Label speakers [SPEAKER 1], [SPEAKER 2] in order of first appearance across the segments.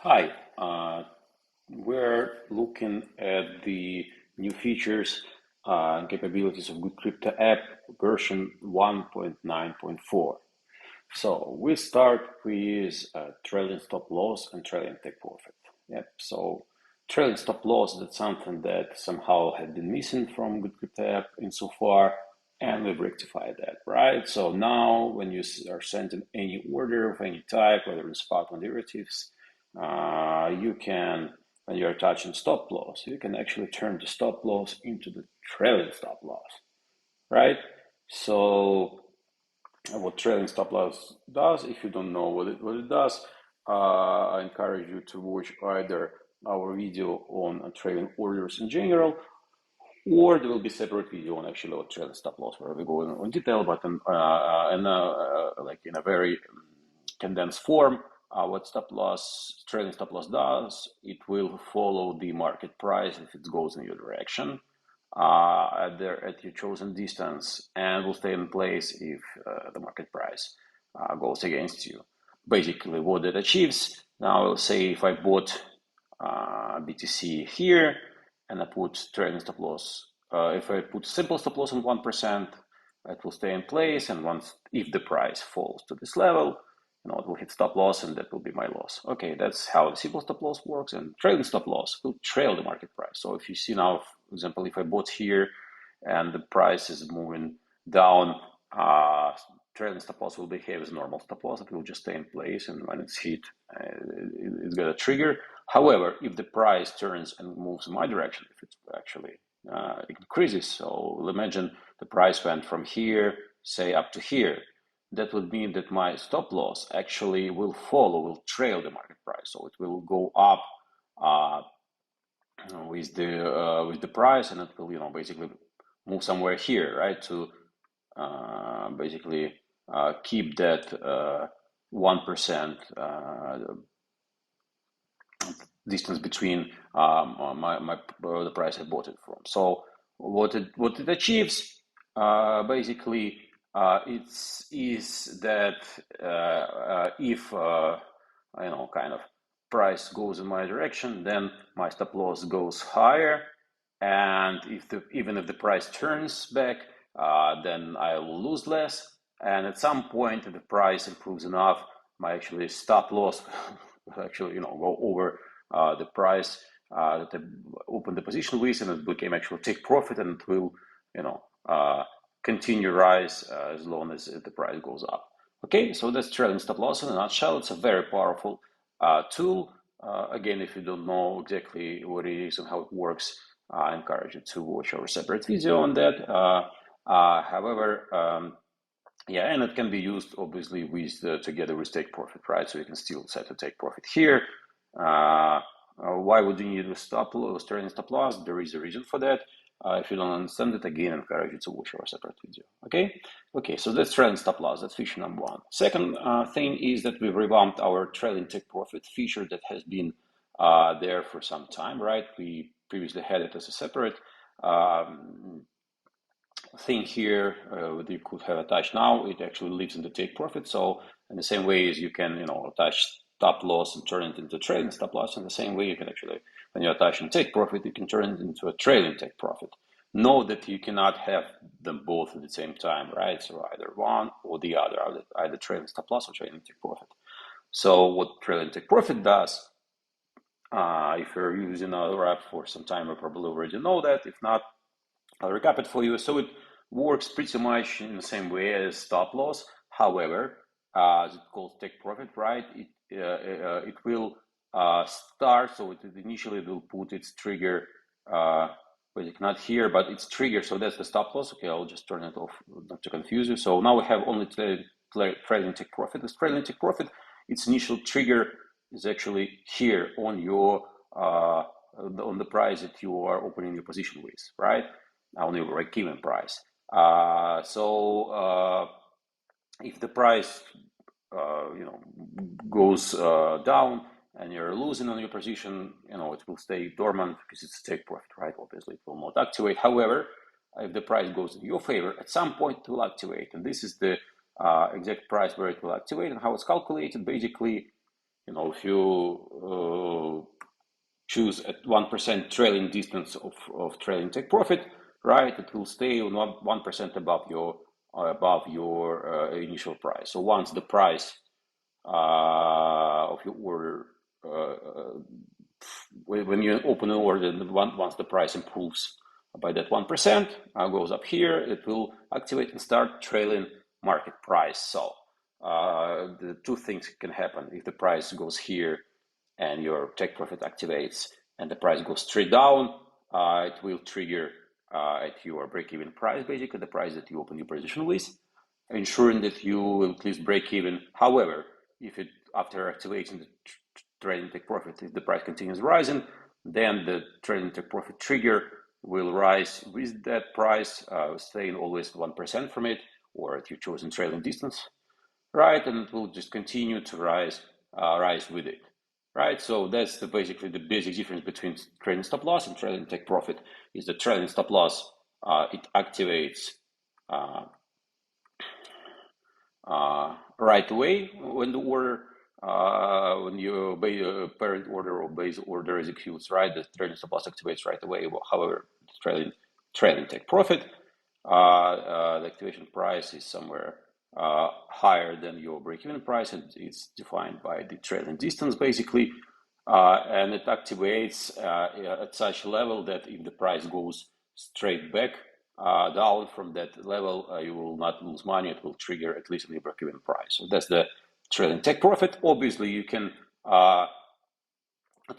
[SPEAKER 1] Hi, we're looking at the new features and capabilities of GoodCrypto app version 1.9.4. So we start with trailing stop loss and trailing take profit. Yep. So trailing stop loss, that's something that somehow had been missing from GoodCrypto app insofar, and we've rectified that, right? So now when you are sending any order of any type, whether it's spot or derivatives, you can, when you're touching stop loss, you can actually turn the stop loss into the trailing stop loss, right? So what trailing stop loss does, if you don't know what it does, I encourage you to watch either our video on trading orders in general, or there will be separate video on actually what trailing stop loss where we go in detail, but like in a very condensed form. What trailing stop loss does, it will follow the market price if it goes in your direction at your chosen distance, and will stay in place if the market price goes against you. Basically, what it achieves, now I'll say if I bought BTC here and I put trailing stop loss, if I put simple stop loss on 1%, it will stay in place, and if the price falls to this level, it will hit stop loss, and that will be my loss. Okay, that's how the simple stop loss works, and trailing stop loss will trail the market price. So if you see now, for example, if I bought here and the price is moving down, trailing stop loss will behave as normal stop loss. It will just stay in place, and when it's hit, it's got a trigger. However, if the price turns and moves in my direction, if it's actually increases, so imagine the price went from here, say, up to here, that would mean that my stop loss actually will trail the market price. So it will go up with the price, and it will basically move somewhere here, right, to basically keep that 1% distance between the price I bought it from. So what it achieves basically is that if kind of price goes in my direction, then my stop loss goes higher, and even if the price turns back, then I will lose less. And at some point, if the price improves enough, my actually stop loss will actually go over the price that I opened the position with, and it became actually take profit, and it will continue rise as long as the price goes up. Okay, so that's trailing stop loss in a nutshell. It's a very powerful tool. Again, if you don't know exactly what it is and how it works, I encourage you to watch our separate video on that. However, yeah, and it can be used obviously with together with take profit, right? So you can still set to take profit here. Why would you need a stop loss, trailing stop loss? There is a reason for that. If you don't understand it, again, I encourage you to watch our separate video. Okay, so that's trailing stop loss. That's feature number one. Second thing is that we've revamped our trailing take profit feature that has been there for some time, right? We previously had it as a separate thing here that you could have attached. Now it actually lives in the take profit. So in the same way as you can attach stop loss and turn it into trailing stop loss, in the same way you can actually, when you attach and take profit, you can turn it into a trailing take profit. Know that you cannot have them both at the same time, right? So either one or the other, either trailing stop loss or trailing take profit. So what trailing take profit does, if you're using our app for some time, you probably already know that. If not, I'll recap it for you. So it works pretty much in the same way as stop loss. However, as it calls take profit, right? It will start. So initially it will put its trigger, basically not here, but its trigger. So that's the stop loss. Okay, I'll just turn it off not to confuse you. So now we have only trailing take profit. This trailing take profit, its initial trigger is actually here on your on the price that you are opening your position with, right? On your break-even price. So if the price goes down and you're losing on your position, it will stay dormant because it's take profit, right? Obviously, it will not activate. However, if the price goes in your favor, at some point it will activate, and this is the exact price where it will activate and how it's calculated. Basically, if you choose at 1% trailing distance of trailing take profit, right, it will stay on 1% above your initial price. So once the price of your order, when you open an order, once the price improves by that 1%, goes up here, it will activate and start trailing market price. So the two things can happen. If the price goes here and your take profit activates and the price goes straight down, it will trigger at your break-even price, basically the price that you open your position with, ensuring that you will at least break even. However, if it after activating the trading take profit, if the price continues rising, then the trading take profit trigger will rise with that price, staying always 1% from it, or at your chosen trailing distance, right? And it will just continue to rise with it, right? So that's basically the basic difference between trailing stop loss and trailing take profit. Is the trailing stop loss, it activates right away when the order, when your parent order or base order executes, right? The trailing stop loss activates right away. However, trailing take profit, the activation price is somewhere higher than your break-even price, and it's defined by the trailing distance, basically. And it activates at such a level that if the price goes straight back down from that level, you will not lose money. It will trigger at least the break-even price. So that's the trailing take profit. Obviously, you can, not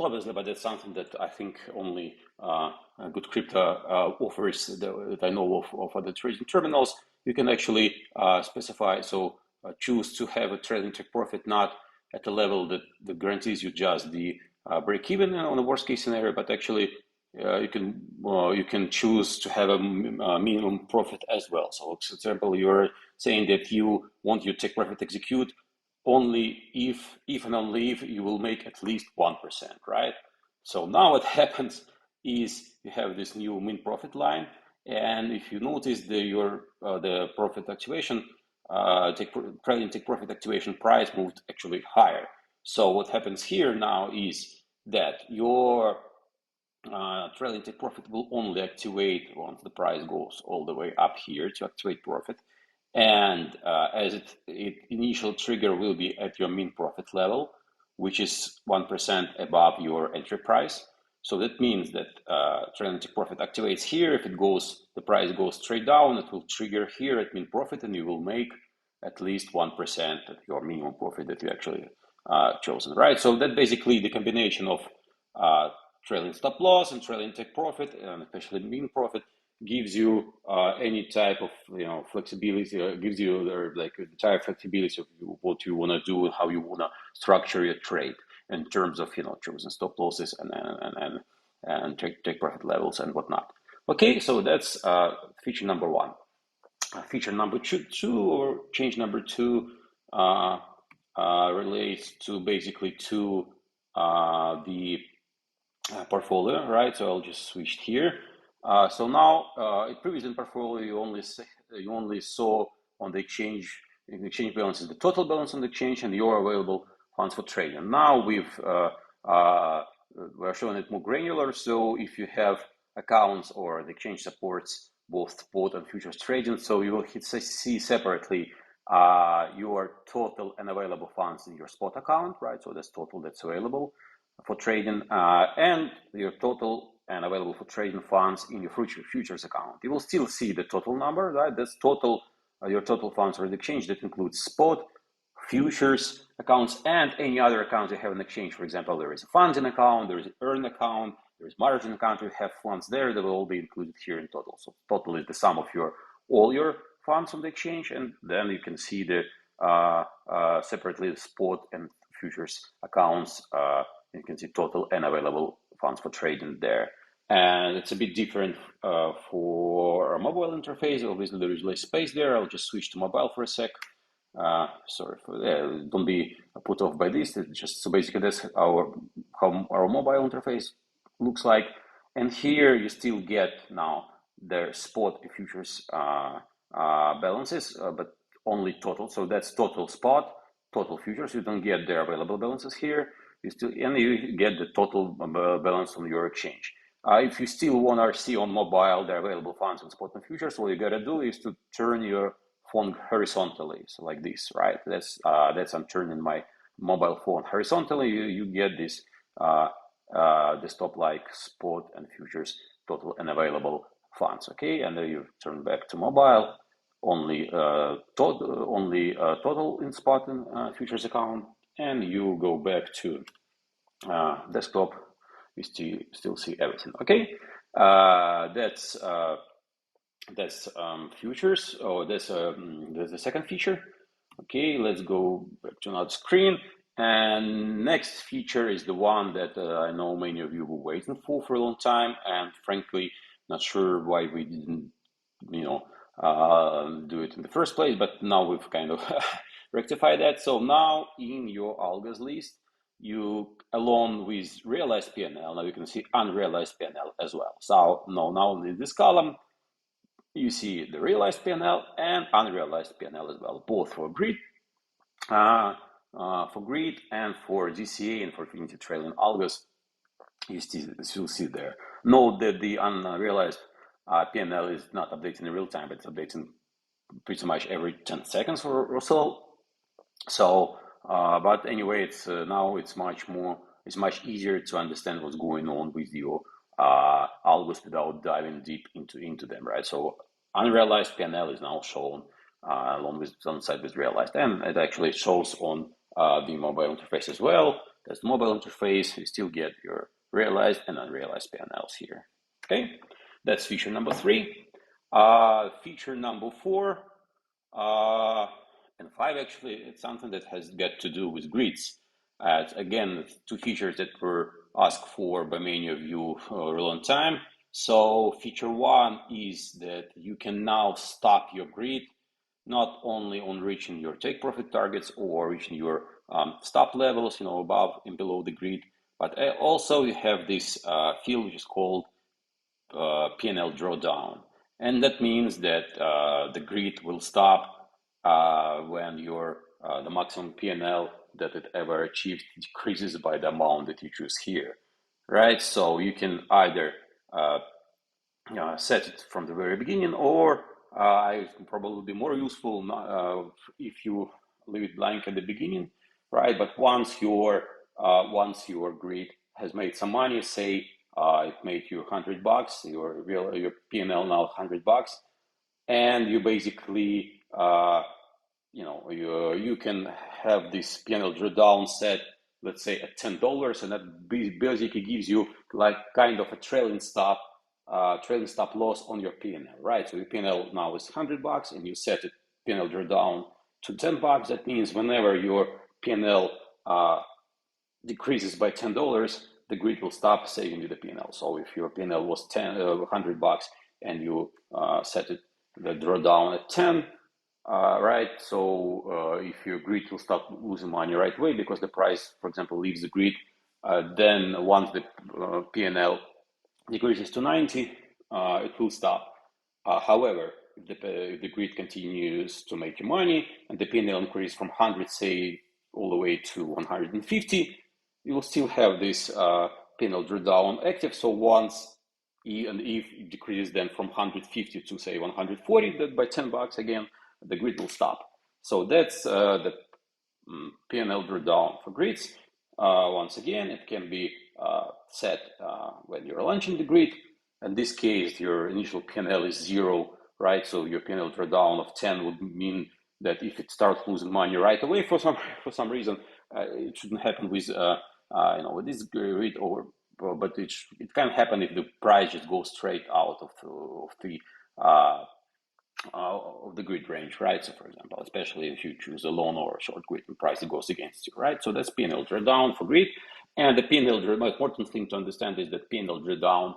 [SPEAKER 1] obviously, but that's something that I think only GoodCrypto offers that I know of other trading terminals. You can actually specify, so choose to have a trailing take profit not at a level that guarantees you just the break even on the worst case scenario, but actually you can choose to have a minimum profit as well. So, for example, you're saying that you want your take profit execute only if and only if you will make at least 1%, right? So now what happens is you have this new min profit line, and if you notice the profit activation, trailing take profit activation price moved actually higher. So what happens here now is that your trailing take profit will only activate once the price goes all the way up here to activate profit. And as its initial trigger will be at your min profit level, which is 1% above your entry price. So that means that trailing take profit activates here. If the price goes straight down, it will trigger here at min profit, and you will make at least 1% of your minimum profit that you actually chosen, right? So that basically the combination of trailing stop loss and trailing take profit, and especially min profit, gives you any type of flexibility, gives you the entire flexibility of what you want to do and how you want to structure your trade in terms of choosing stop losses and take profit levels and whatnot. Okay, so that's feature number one. Feature number two, or change number two, relates to basically to the portfolio, right? So I'll just switch here. So now, in previous portfolio, you only saw on the exchange balances the total balance on the exchange and your available funds for trading. Now we're showing it more granular. So if you have accounts or the exchange supports both spot and futures trading, so you will see separately your total and available funds in your spot account, right? So that's total that's available for trading, and your total and available for trading funds in your futures account. You will still see the total number, right? That's total, your total funds for the exchange. That includes spot, futures accounts, and any other accounts you have in the exchange. For example, there is a funding account, there is an earn account, there is margin account. You have funds there that will all be included here in total. So total is the sum of all your funds on the exchange, and then you can see the separately the spot and futures accounts. You can see total and available funds for trading there. And it's a bit different for a mobile interface. Obviously, there is less space there. I'll just switch to mobile for a sec. Sorry for that. Don't be put off by this. It's just so basically that's how our mobile interface looks like. And here you still get now the spot and futures balances, but only total. So that's total spot total futures. You don't get their available balances here. And you get the total balance on your exchange. If you still want to see on mobile the available funds on spot and futures, all you gotta do is to turn your phone horizontally, so like this, right? That's I'm turning my mobile phone horizontally. You get this desktop like spot and futures total and available funds. Okay, and then you turn back to mobile. Only total in spot and futures account, and you go back to desktop. You still see everything. Okay, that's futures. Oh, that's the second feature. Okay, let's go back to another screen. And next feature is the one that I know many of you were waiting for a long time, and frankly, not sure why we didn't, do it in the first place. But now we've kind of rectified that. So now in your Algos list, you, along with realized PnL, now you can see unrealized PnL as well. So now in this column, you see the realized PnL and unrealized PnL as well, both for grid, and for DCA and for Trinity trailing Algos. You still see there. Note that the unrealized PnL is not updating in real time, but it's updating pretty much every 10 seconds or so. So, but anyway, it's now it's much easier to understand what's going on with your algos without diving deep into them, right? So unrealized PnL is now shown alongside with realized, and it actually shows on the mobile interface as well. That's the mobile interface. You still get your realized and unrealized PnLs here. Okay, that's feature number 3. Feature number 4 and 5, actually, it's something that has got to do with grids. Again, 2 features that were asked for by many of you for a long time. So feature 1 is that you can now stop your grid not only on reaching your take profit targets or reaching your stop levels, above and below the grid, but also you have this field which is called PnL drawdown. And that means that the grid will stop when the maximum PnL that it ever achieved decreases by the amount that you choose here, right? So you can either set it from the very beginning, or it can probably be more useful if you leave it blank at the beginning, right? But once your grid has made some money, say it made you $100, your PnL now $100, and you basically you can have this PnL drawdown set, let's say at $10, and that basically gives you like kind of a trailing stop loss on your PnL, right? So your PnL now is $100, and you set it PnL drawdown to $10. That means whenever your PnL decreases by $10, the grid will stop saving you the PnL. So if your PnL was $100 and you set it the drawdown at 10, right? So if your grid will start losing money right away because the price, for example, leaves the grid, then once the PnL decreases to 90, it will stop. However, if the grid continues to make you money and the PnL increase from 100, say, all the way to 150, you will still have this PnL drawdown active. So once if it decreases then from 150 to say 140, that by $10 again, the grid will stop. So that's the PnL drawdown for grids. Once again, it can be set when you're launching the grid. In this case, your initial PnL is 0, right? So your PnL drawdown of 10 would mean that if it starts losing money right away for some reason, it shouldn't happen with with this grid, but it can happen if the price just goes straight out of the grid range, right? So for example, especially if you choose a long or a short grid, the price goes against you, right? So that's PnL drawdown for grid. And the PnL drawdown, the important thing to understand is that PnL drawdown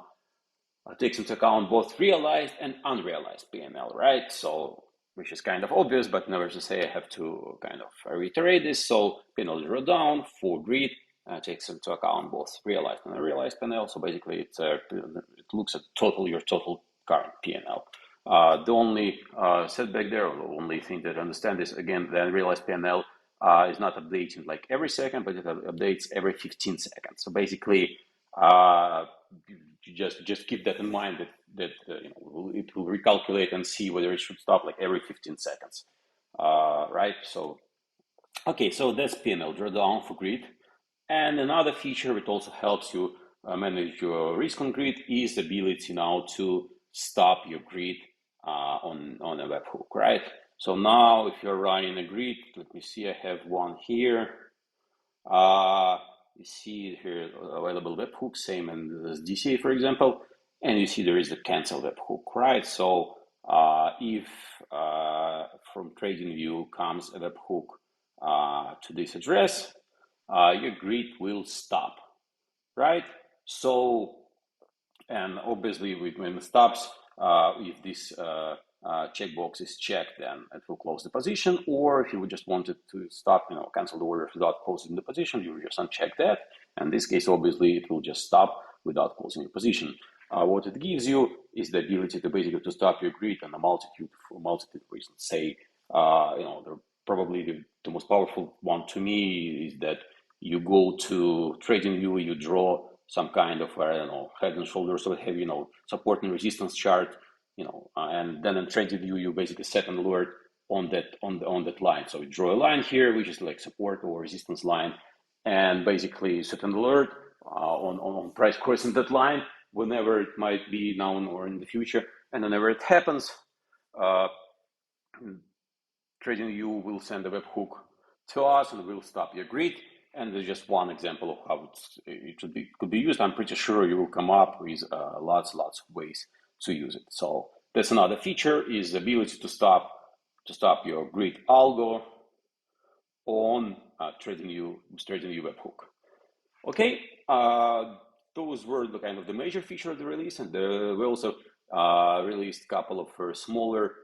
[SPEAKER 1] takes into account both realized and unrealized PnL, right? So, which is kind of obvious, but nevertheless to say I have to kind of reiterate this. So PnL drawdown for grid takes into account both realized and unrealized PnL. So basically it looks at your total current PnL. The only setback there, or the only thing that I understand is, again, the unrealized PnL is not updating like every second, but it updates every 15 seconds. So basically, you just keep that in mind, that it will recalculate and see whether it should stop like every 15 seconds, right? So okay, so that's PnL drawdown for grid. And another feature which also helps you manage your risk on grid is the ability now to stop your grid on a webhook, right? So now if you're running a grid, let me see, I have one here. You see here available webhook, same as DCA, for example, and you see there is a cancel webhook, right? So if from TradingView comes a webhook to this address, your grid will stop, right? So, and obviously when it stops, if this checkbox is checked, then it will close the position. Or if you just wanted to stop, cancel the order without closing the position, you just uncheck that. And in this case, obviously, it will just stop without closing your position. What it gives you is the ability to basically to stop your grid on a multitude of reasons. Say, probably the most powerful one to me is that you go to TradingView, you draw some kind of, head and shoulders, so have, support and resistance chart, and then in TradingView, you basically set an alert on that line. So you draw a line here, which is like support or resistance line, and basically set an alert on price crossing that line whenever it might be now or in the future. And whenever it happens, TradingView will send a webhook to us and we'll stop your grid. And there's just one example of how it could be used. I'm pretty sure you will come up with lots of ways to use it. So that's another feature, is the ability to stop your grid algo on TradingView webhook. Okay, those were the kind of the major feature of the release, and we also released a couple of smaller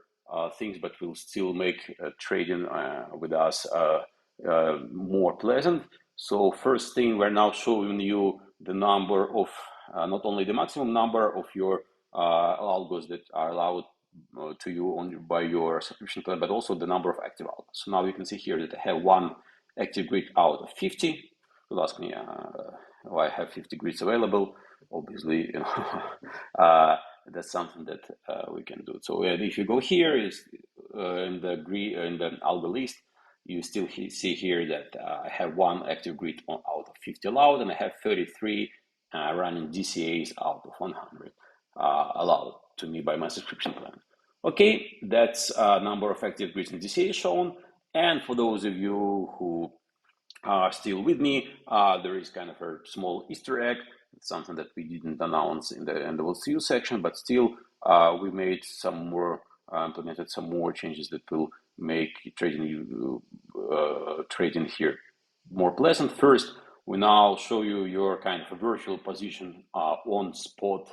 [SPEAKER 1] things, but will still make trading with us more pleasant. So first thing, we're now showing you the number of, not only the maximum number of your algos that are allowed to you by your subscription plan, but also the number of active algos. So now you can see here that I have one active grid out of 50. You'll ask me why I have 50 grids available. Obviously, that's something that we can do. So if you go here, is in the algo list, you still see here that I have one active grid out of 50 allowed, and I have 33 running DCAs out of 100 allowed to me by my subscription plan. Okay, that's number of active grids and DCAs shown. And for those of you who are still with me, there is kind of a small Easter egg. It's something that we didn't announce in the We'll See You section, but still we made some more, implemented some more changes that will make trading here more pleasant. First, we now show you your kind of a virtual position on spot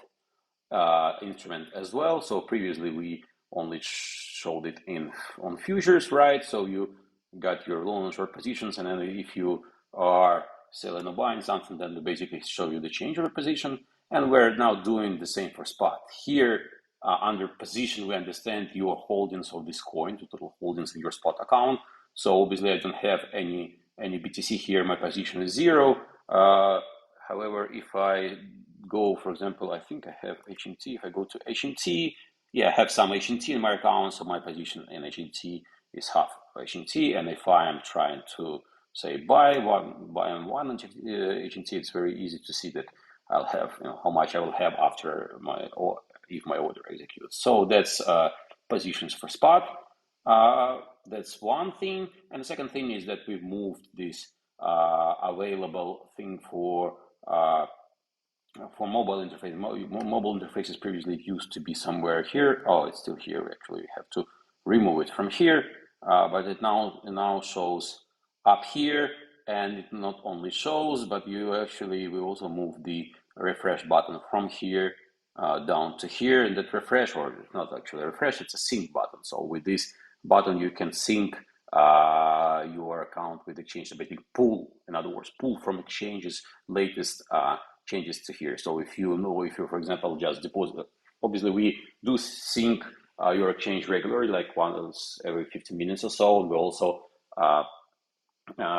[SPEAKER 1] instrument as well. So previously we only showed it on futures, right? So you got your long and short positions, and then if you are selling or buying something, then they basically show you the change of your position. And we're now doing the same for spot. Here under position, we understand your holdings of this coin, the total holdings in your spot account. So obviously I don't have any BTC here. My position is 0. However, if I go, for example, I think I have HNT. If I go to HNT, yeah, I have some HNT in my account, so my position in HNT is half HNT. And if I am trying to say buy one HNT, it's very easy to see that I'll have how much I will have after if my order executes. So that's positions for spot. That's one thing. And the second thing is that we've moved this available thing for mobile interface. Mobile interfaces previously used to be somewhere here. Oh, it's still here. Actually, we have to remove it from here, but it now shows up here, and it not only shows, but we also move the refresh button from here down to here, and that refresh, or it's not actually a refresh, it's a sync button. So with this button, you can sync your account with exchange. So basically pull from exchanges latest changes to here. So if you, for example, just deposit, obviously we do sync your exchange regularly, like once every 15 minutes or so. And we also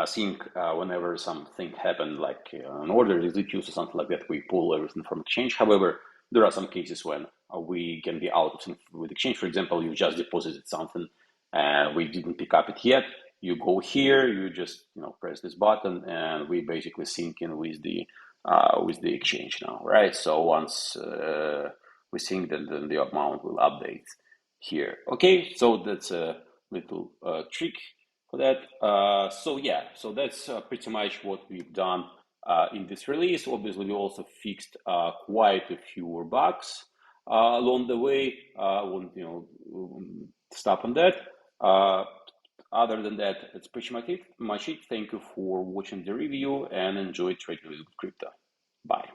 [SPEAKER 1] think whenever something happened, like an order is refused or something like that, we pull everything from exchange. However, there are some cases when we can be out of sync with exchange. For example, you just deposited something and we didn't pick up it yet. You go here, you just press this button, and we basically sync in with the exchange now, right? So once we sync, then the amount will update here. Okay, so that's a little trick for that. So that's pretty much what we've done in this release. Obviously, we also fixed quite a few bugs along the way. Won't stop on that. Other than that, it's pretty much it. Thank you for watching the review and enjoy trading with crypto. Bye.